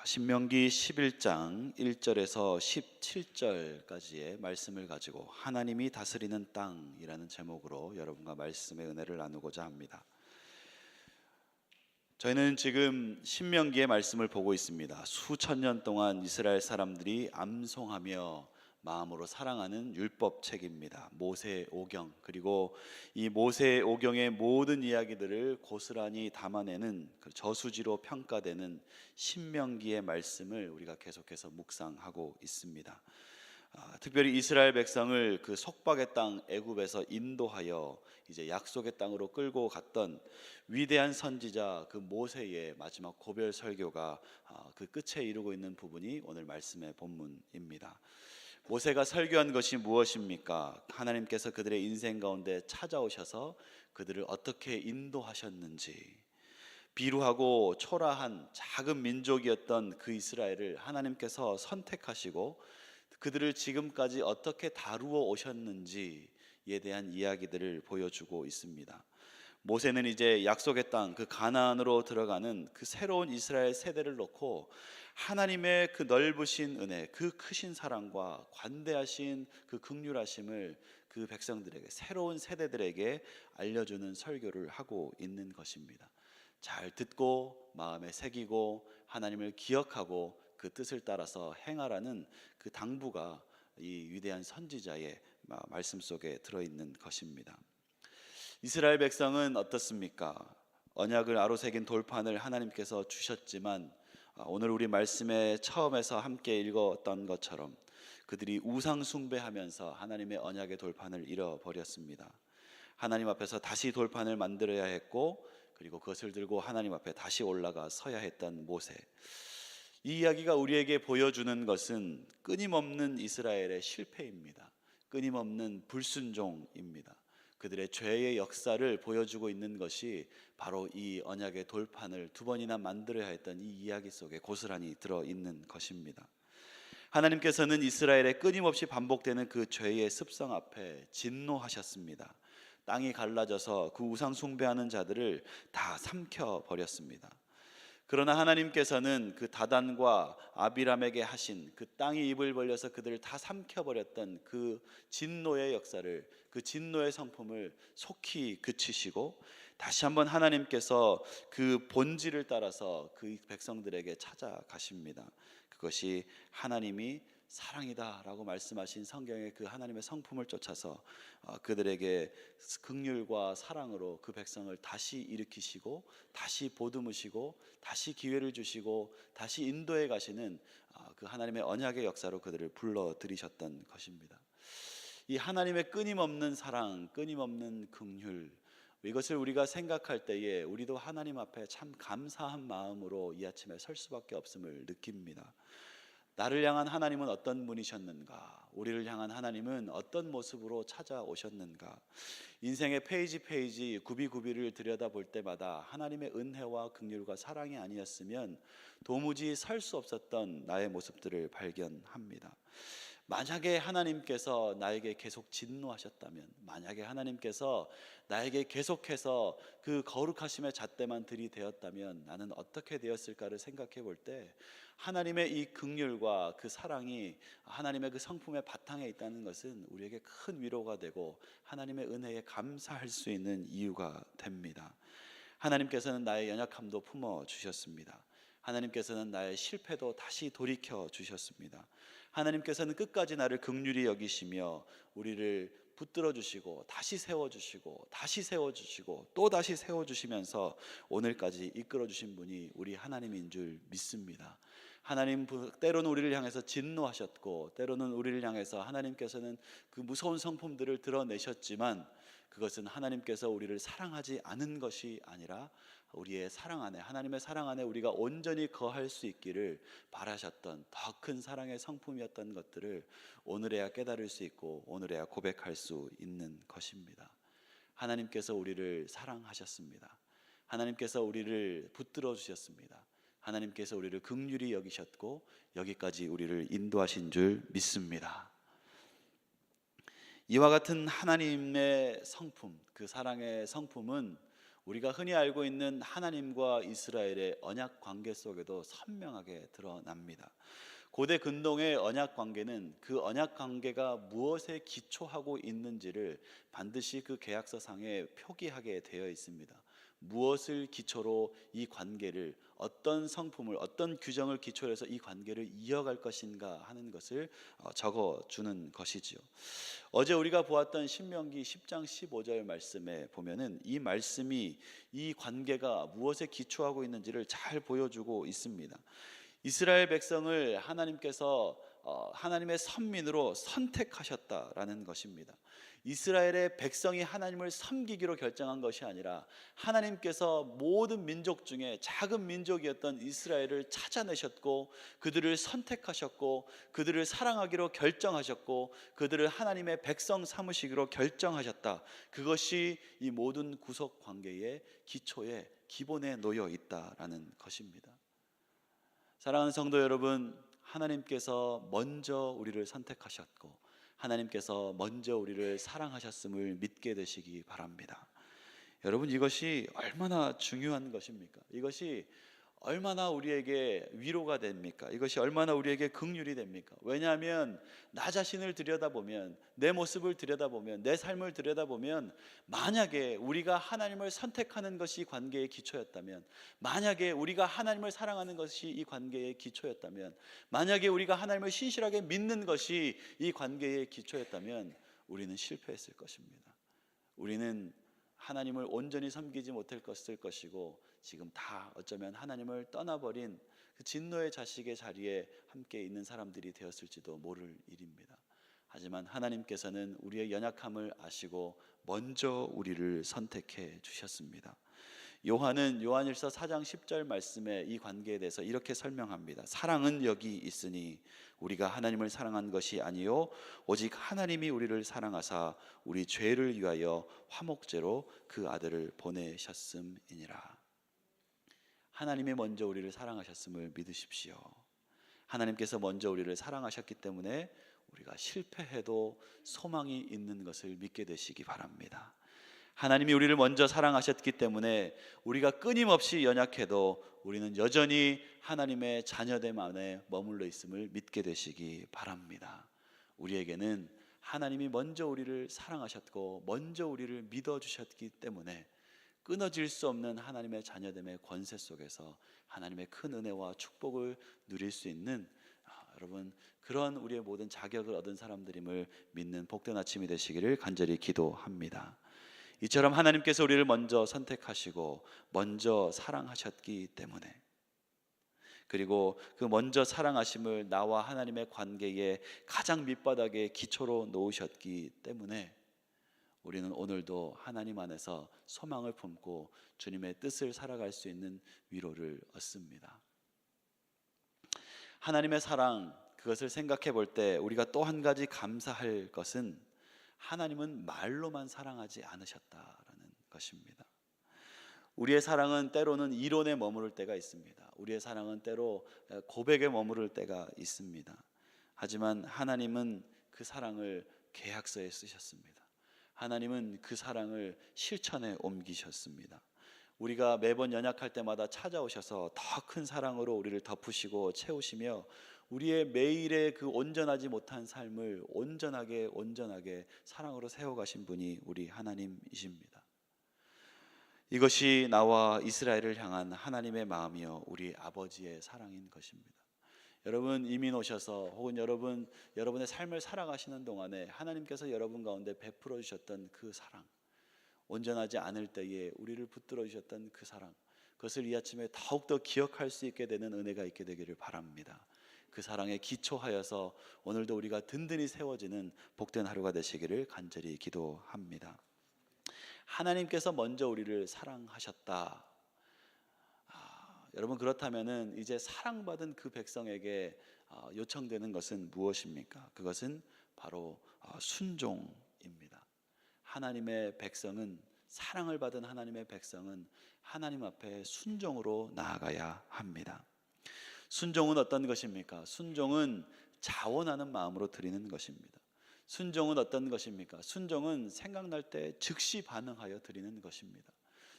신명기 11장 1절에서 17절까지의 말씀을 가지고 하나님이 다스리는 땅이라는 제목으로 여러분과 말씀의 은혜를 나누고자 합니다. 저희는 지금 신명기의 말씀을 보고 있습니다. 수천 년 동안 이스라엘 사람들이 암송하며 마음으로 사랑하는 율법책입니다. 모세 오경, 그리고 이 모세 오경의 모든 이야기들을 고스란히 담아내는 그 저수지로 평가되는 신명기의 말씀을 우리가 계속해서 묵상하고 있습니다. 특별히 이스라엘 백성을 그 속박의 땅 애굽에서 인도하여 이제 약속의 땅으로 끌고 갔던 위대한 선지자 그 모세의 마지막 고별 설교가 그 끝에 이르고 있는 부분이 오늘 말씀의 본문입니다. 모세가 설교한 것이 무엇입니까? 하나님께서 그들의 인생 가운데 찾아오셔서 그들을 어떻게 인도하셨는지, 비루하고 초라한 작은 민족이었던 그 이스라엘을 하나님께서 선택하시고 그들을 지금까지 어떻게 다루어 오셨는지에 대한 이야기들을 보여주고 있습니다. 모세는 이제 약속의 땅, 그 가나안으로 들어가는 그 새로운 이스라엘 세대를 놓고 하나님의 그 넓으신 은혜, 그 크신 사랑과 관대하신 그 긍휼하심을 그 백성들에게, 새로운 세대들에게 알려주는 설교를 하고 있는 것입니다. 잘 듣고 마음에 새기고 하나님을 기억하고 그 뜻을 따라서 행하라는 그 당부가 이 위대한 선지자의 말씀 속에 들어있는 것입니다. 이스라엘 백성은 어떻습니까? 언약을 아로새긴 돌판을 하나님께서 주셨지만 오늘 우리 말씀의 처음에서 함께 읽었던 것처럼 그들이 우상 숭배하면서 하나님의 언약의 돌판을 잃어버렸습니다. 하나님 앞에서 다시 돌판을 만들어야 했고, 그리고 그것을 들고 하나님 앞에 다시 올라가 서야 했던 모세. 이 이야기가 우리에게 보여주는 것은 끊임없는 이스라엘의 실패입니다. 끊임없는 불순종입니다. 그들의 죄의 역사를 보여주고 있는 것이 바로 이 언약의 돌판을 두 번이나 만들어야 했던 이 이야기 속에 고스란히 들어있는 것입니다. 하나님께서는 이스라엘의 끊임없이 반복되는 그 죄의 습성 앞에 진노하셨습니다. 땅이 갈라져서 그 우상 숭배하는 자들을 다 삼켜버렸습니다. 그러나 하나님께서는 그 다단과 아비람에게 하신 그 땅이 입을 벌려서 그들을 다 삼켜버렸던 그 진노의 역사를, 그 진노의 성품을 속히 그치시고 다시 한번 하나님께서 그 본질을 따라서 그 백성들에게 찾아가십니다. 그것이 하나님이 사랑이다 라고 말씀하신 성경의 그 하나님의 성품을 쫓아서 그들에게 긍휼과 사랑으로 그 백성을 다시 일으키시고 다시 보듬으시고 다시 기회를 주시고 다시 인도해 가시는 그 하나님의 언약의 역사로 그들을 불러들이셨던 것입니다. 이 하나님의 끊임없는 사랑, 끊임없는 긍휼, 이것을 우리가 생각할 때에 우리도 하나님 앞에 참 감사한 마음으로 이 아침에 설 수밖에 없음을 느낍니다. 나를 향한 하나님은 어떤 분이셨는가? 우리를 향한 하나님은 어떤 모습으로 찾아오셨는가? 인생의 페이지 구비구비를 들여다볼 때마다 하나님의 은혜와 긍휼과 사랑이 아니었으면 도무지 설 수 없었던 나의 모습들을 발견합니다. 만약에 하나님께서 나에게 계속 진노하셨다면, 만약에 하나님께서 나에게 계속해서 그 거룩하심의 잣대만 들이대었다면 나는 어떻게 되었을까를 생각해 볼 때 하나님의 이 긍휼과 그 사랑이 하나님의 그 성품의 바탕에 있다는 것은 우리에게 큰 위로가 되고 하나님의 은혜에 감사할 수 있는 이유가 됩니다. 하나님께서는 나의 연약함도 품어주셨습니다. 하나님께서는 나의 실패도 다시 돌이켜 주셨습니다. 하나님께서는 끝까지 나를 긍휼히 여기시며 우리를 붙들어 주시고 다시 세워주시고 다시 세워주시고 또 다시 세워주시면서 오늘까지 이끌어 주신 분이 우리 하나님인 줄 믿습니다. 하나님 때로는 우리를 향해서 진노하셨고 때로는 우리를 향해서 하나님께서는 그 무서운 성품들을 드러내셨지만 그것은 하나님께서 우리를 사랑하지 않은 것이 아니라 우리의 사랑 안에, 하나님의 사랑 안에 우리가 온전히 거할 수 있기를 바라셨던 더 큰 사랑의 성품이었던 것들을 오늘에야 깨달을 수 있고 오늘에야 고백할 수 있는 것입니다. 하나님께서 우리를 사랑하셨습니다. 하나님께서 우리를 붙들어 주셨습니다. 하나님께서 우리를 긍휼히 여기셨고 여기까지 우리를 인도하신 줄 믿습니다. 이와 같은 하나님의 성품, 그 사랑의 성품은 우리가 흔히 알고 있는 하나님과 이스라엘의 언약 관계 속에도 선명하게 드러납니다. 고대 근동의 언약 관계는 그 언약 관계가 무엇에 기초하고 있는지를 반드시 그 계약서상에 표기하게 되어 있습니다. 무엇을 기초로 이 관계를, 어떤 성품을, 어떤 규정을 기초로 해서 이 관계를 이어갈 것인가 하는 것을 적어주는 것이지요. 어제 우리가 보았던 신명기 10장 15절 말씀에 보면은 이 말씀이 이 관계가 무엇에 기초하고 있는지를 잘 보여주고 있습니다. 이스라엘 백성을 하나님께서 하나님의 선민으로 선택하셨다라는 것입니다. 이스라엘의 백성이 하나님을 섬기기로 결정한 것이 아니라 하나님께서 모든 민족 중에 작은 민족이었던 이스라엘을 찾아내셨고 그들을 선택하셨고 그들을 사랑하기로 결정하셨고 그들을 하나님의 백성 삼으시기로 결정하셨다. 그것이 이 모든 구속 관계의 기초에 기본에 놓여 있다라는 것입니다. 사랑하는 성도 여러분, 하나님께서 먼저 우리를 선택하셨고 하나님께서 먼저 우리를 사랑하셨음을 믿게 되시기 바랍니다. 여러분, 이것이 얼마나 중요한 것입니까? 이것이 얼마나 우리에게 위로가 됩니까? 이것이 얼마나 우리에게 긍휼이 됩니까? 왜냐하면 나 자신을 들여다보면, 내 모습을 들여다보면, 내 삶을 들여다보면 만약에 우리가 하나님을 선택하는 것이 관계의 기초였다면, 만약에 우리가 하나님을 사랑하는 것이 이 관계의 기초였다면, 만약에 우리가 하나님을 신실하게 믿는 것이 이 관계의 기초였다면 우리는 실패했을 것입니다. 우리는 하나님을 온전히 섬기지 못할 것이고 지금 다 어쩌면 하나님을 떠나버린 그 진노의 자식의 자리에 함께 있는 사람들이 되었을지도 모를 일입니다. 하지만 하나님께서는 우리의 연약함을 아시고 먼저 우리를 선택해 주셨습니다. 요한은 요한일서 4장 10절 말씀에 이 관계에 대해서 이렇게 설명합니다. 사랑은 여기 있으니 우리가 하나님을 사랑한 것이 아니요 오직 하나님이 우리를 사랑하사 우리 죄를 위하여 화목제로 그 아들을 보내셨음이니라. 하나님이 먼저 우리를 사랑하셨음을 믿으십시오. 하나님께서 먼저 우리를 사랑하셨기 때문에 우리가 실패해도 소망이 있는 것을 믿게 되시기 바랍니다. 하나님이 우리를 먼저 사랑하셨기 때문에 우리가 끊임없이 연약해도 우리는 여전히 하나님의 자녀됨 안에 머물러 있음을 믿게 되시기 바랍니다. 우리에게는 하나님이 먼저 우리를 사랑하셨고 먼저 우리를 믿어주셨기 때문에 끊어질 수 없는 하나님의 자녀됨의 권세 속에서 하나님의 큰 은혜와 축복을 누릴 수 있는 여러분 그런 우리의 모든 자격을 얻은 사람들임을 믿는 복된 아침이 되시기를 간절히 기도합니다. 이처럼 하나님께서 우리를 먼저 선택하시고 먼저 사랑하셨기 때문에 그리고 그 먼저 사랑하심을 나와 하나님의 관계의 가장 밑바닥에 기초로 놓으셨기 때문에 우리는 오늘도 하나님 안에서 소망을 품고 주님의 뜻을 살아갈 수 있는 위로를 얻습니다. 하나님의 사랑, 그것을 생각해 볼 때 우리가 또 한 가지 감사할 것은 하나님은 말로만 사랑하지 않으셨다라는 것입니다. 우리의 사랑은 때로는 이론에 머무를 때가 있습니다. 우리의 사랑은 때로 고백에 머무를 때가 있습니다. 하지만 하나님은 그 사랑을 계약서에 쓰셨습니다. 하나님은 그 사랑을 실천에 옮기셨습니다. 우리가 매번 연약할 때마다 찾아오셔서 더 큰 사랑으로 우리를 덮으시고 채우시며 우리의 매일의 그 온전하지 못한 삶을 온전하게 사랑으로 세워가신 분이 우리 하나님이십니다. 이것이 나와 이스라엘을 향한 하나님의 마음이요 우리 아버지의 사랑인 것입니다. 여러분 이민 오셔서 혹은 여러분의 삶을 살아가시는 동안에 하나님께서 여러분 가운데 베풀어 주셨던 그 사랑, 온전하지 않을 때에 우리를 붙들어 주셨던 그 사랑, 그것을 이 아침에 더욱더 기억할 수 있게 되는 은혜가 있게 되기를 바랍니다. 그 사랑에 기초하여서 오늘도 우리가 든든히 세워지는 복된 하루가 되시기를 간절히 기도합니다. 하나님께서 먼저 우리를 사랑하셨다. 여러분 그렇다면은 이제 사랑받은 그 백성에게 요청되는 것은 무엇입니까? 그것은 바로 순종입니다. 하나님의 백성은, 사랑을 받은 하나님의 백성은 하나님 앞에 순종으로 나아가야 합니다. 순종은 어떤 것입니까? 순종은 자원하는 마음으로 드리는 것입니다. 순종은 어떤 것입니까? 순종은 생각날 때 즉시 반응하여 드리는 것입니다.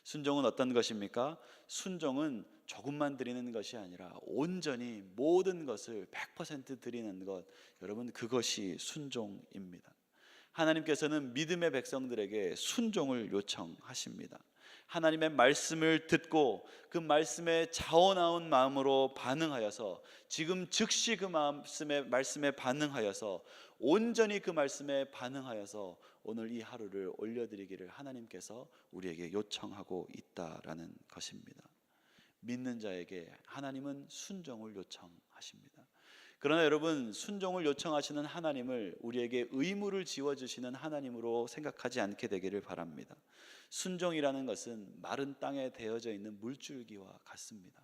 순종은 어떤 것입니까? 순종은 조금만 드리는 것이 아니라 온전히 모든 것을 100% 드리는 것, 여러분 그것이 순종입니다. 하나님께서는 믿음의 백성들에게 순종을 요청하십니다. 하나님의 말씀을 듣고 그 말씀에 자원하온 마음으로 반응하여서 지금 즉시 그 말씀에 반응하여서 온전히 그 말씀에 반응하여서 오늘 이 하루를 올려드리기를 하나님께서 우리에게 요청하고 있다라는 것입니다. 믿는 자에게 하나님은 순종을 요청하십니다. 그러나 여러분, 순종을 요청하시는 하나님을 우리에게 의무를 지어주시는 하나님으로 생각하지 않게 되기를 바랍니다. 순종이라는 것은 마른 땅에 되어져 있는 물줄기와 같습니다.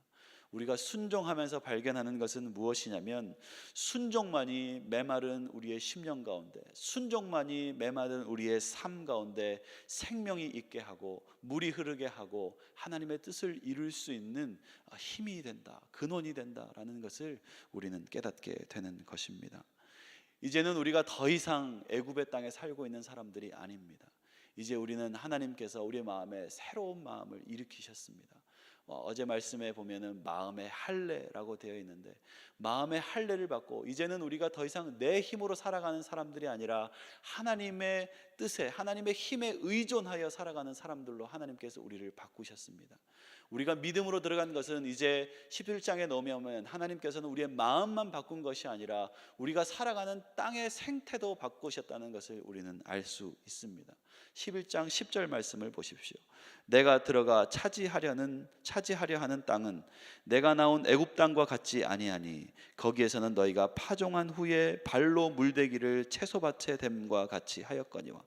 우리가 순종하면서 발견하는 것은 무엇이냐면, 순종만이 메마른 우리의 심령 가운데, 순종만이 메마른 우리의 삶 가운데 생명이 있게 하고 물이 흐르게 하고 하나님의 뜻을 이룰 수 있는 힘이 된다, 근원이 된다라는 것을 우리는 깨닫게 되는 것입니다. 이제는 우리가 더 이상 애굽의 땅에 살고 있는 사람들이 아닙니다. 이제 우리는 하나님께서 우리의 마음에 새로운 마음을 일으키셨습니다. 어제 말씀에 보면은 마음의 할례라고 되어 있는데, 마음의 할례를 받고 이제는 우리가 더 이상 내 힘으로 살아가는 사람들이 아니라 하나님의 뜻에, 하나님의 힘에 의존하여 살아가는 사람들로 하나님께서 우리를 바꾸셨습니다. 우리가 믿음으로 들어간 것은 이제 11장에 넘어오면 하나님께서는 우리의 마음만 바꾼 것이 아니라 우리가 살아가는 땅의 생태도 바꾸셨다는 것을 우리는 알 수 있습니다. 11장 10절 말씀을 보십시오. 내가 들어가 차지하려 하는 땅은 내가 나온 애굽 땅과 같지 아니하니 거기에서는 너희가 파종한 후에 발로 물대기를 채소밭에 댐과 같이 하였거니와.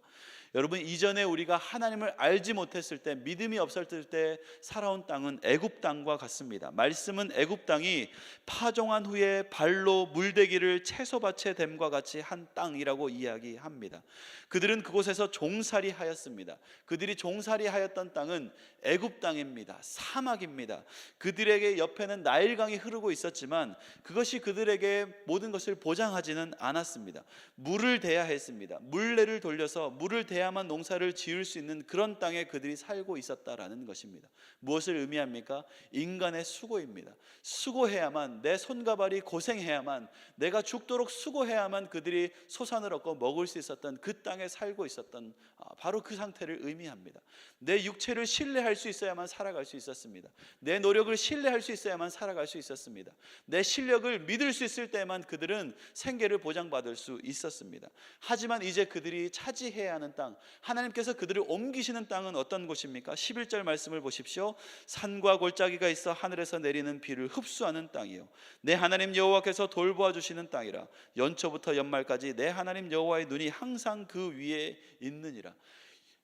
여러분, 이전에 우리가 하나님을 알지 못했을 때, 믿음이 없었을 때 살아온 땅은 애굽 땅과 같습니다. 말씀은 애굽 땅이 파종한 후에 발로 물대기를 채소밭에 댐과 같이 한 땅이라고 이야기합니다. 그들은 그곳에서 종살이 하였습니다. 그들이 종살이 하였던 땅은 애굽 땅입니다. 사막입니다. 그들에게 옆에는 나일강이 흐르고 있었지만 그것이 그들에게 모든 것을 보장하지는 않았습니다. 물을 대야 했습니다. 물레를 돌려서 물을 대야만 농사를 지을 수 있는 그런 땅에 그들이 살고 있었다라는 것입니다. 무엇을 의미합니까? 인간의 수고입니다. 수고해야만, 내 손과 발이 고생해야만, 내가 죽도록 수고해야만 그들이 소산을 얻고 먹을 수 있었던 그 땅에 살고 있었던 바로 그 상태를 의미합니다. 내 육체를 신뢰할 수 있어야만 살아갈 수 있었습니다. 내 노력을 신뢰할 수 있어야만 살아갈 수 있었습니다. 내 실력을 믿을 수 있을 때만 그들은 생계를 보장받을 수 있었습니다. 하지만 이제 그들이 차지해야 하는 땅, 하나님께서 그들을 옮기시는 땅은 어떤 곳입니까? 11절 말씀을 보십시오. 산과 골짜기가 있어 하늘에서 내리는 비를 흡수하는 땅이요, 내 하나님 여호와께서 돌보아 주시는 땅이라. 연초부터 연말까지 내 하나님 여호와의 눈이 항상 그 위에 있느니라.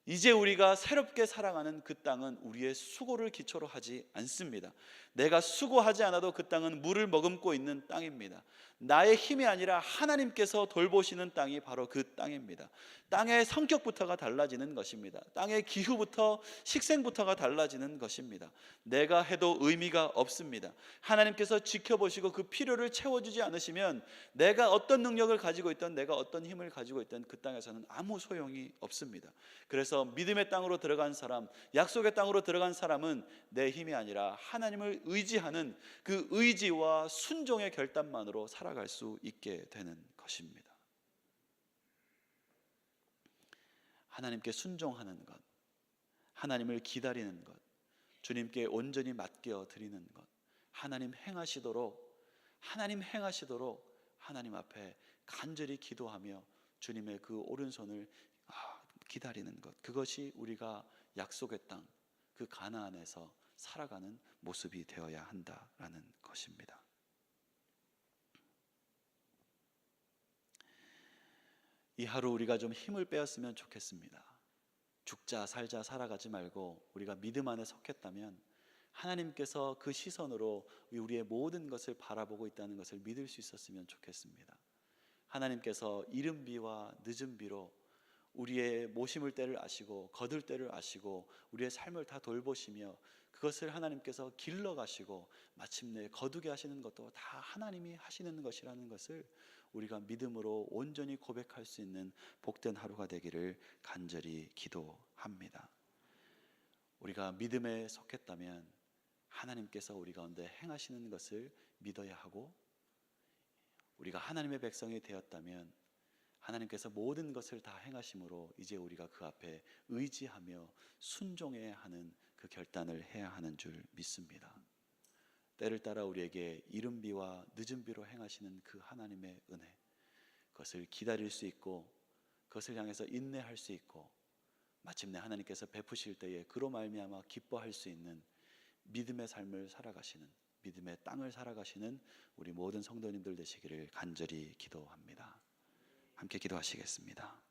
이제 우리가 새롭게 살아가는 그 땅은 우리의 수고를 기초로 하지 않습니다. 내가 수고하지 않아도 그 땅은 물을 머금고 있는 땅입니다. 나의 힘이 아니라 하나님께서 돌보시는 땅이 바로 그 땅입니다. 땅의 성격부터가 달라지는 것입니다. 땅의 기후부터, 식생부터가 달라지는 것입니다. 내가 해도 의미가 없습니다. 하나님께서 지켜보시고 그 필요를 채워주지 않으시면 내가 어떤 능력을 가지고 있든, 내가 어떤 힘을 가지고 있든 그 땅에서는 아무 소용이 없습니다. 그래서 믿음의 땅으로 들어간 사람, 약속의 땅으로 들어간 사람은 내 힘이 아니라 하나님을 의지하는 그 의지와 순종의 결단만으로 살아갈 수 있게 되는 것입니다. 하나님께 순종하는 것, 하나님을 기다리는 것, 주님께 온전히 맡겨 드리는 것, 하나님 행하시도록 하나님 앞에 간절히 기도하며 주님의 그 오른손을 기다리는 것, 그것이 우리가 약속의 땅, 그 가나안에서 살아가는 모습이 되어야 한다라는 것입니다. 이 하루 우리가 좀 힘을 빼었으면 좋겠습니다. 죽자 살자 살아가지 말고 우리가 믿음 안에 속했다면 하나님께서 그 시선으로 우리의 모든 것을 바라보고 있다는 것을 믿을 수 있었으면 좋겠습니다. 하나님께서 이른 비와 늦은 비로 우리의 모심을 때를 아시고 거둘 때를 아시고 우리의 삶을 다 돌보시며 그것을 하나님께서 길러가시고 마침내 거두게 하시는 것도 다 하나님이 하시는 것이라는 것을 우리가 믿음으로 온전히 고백할 수 있는 복된 하루가 되기를 간절히 기도합니다. 우리가 믿음에 속했다면 하나님께서 우리 가운데 행하시는 것을 믿어야 하고, 우리가 하나님의 백성이 되었다면 하나님께서 모든 것을 다 행하심으로 이제 우리가 그 앞에 의지하며 순종해야 하는 그 결단을 해야 하는 줄 믿습니다. 때를 따라 우리에게 이른 비와 늦은 비로 행하시는 그 하나님의 은혜, 그것을 기다릴 수 있고 그것을 향해서 인내할 수 있고 마침내 하나님께서 베푸실 때에 그로 말미암아 기뻐할 수 있는 믿음의 삶을 살아가시는, 믿음의 땅을 살아가시는 우리 모든 성도님들 되시기를 간절히 기도합니다. 함께 기도하시겠습니다.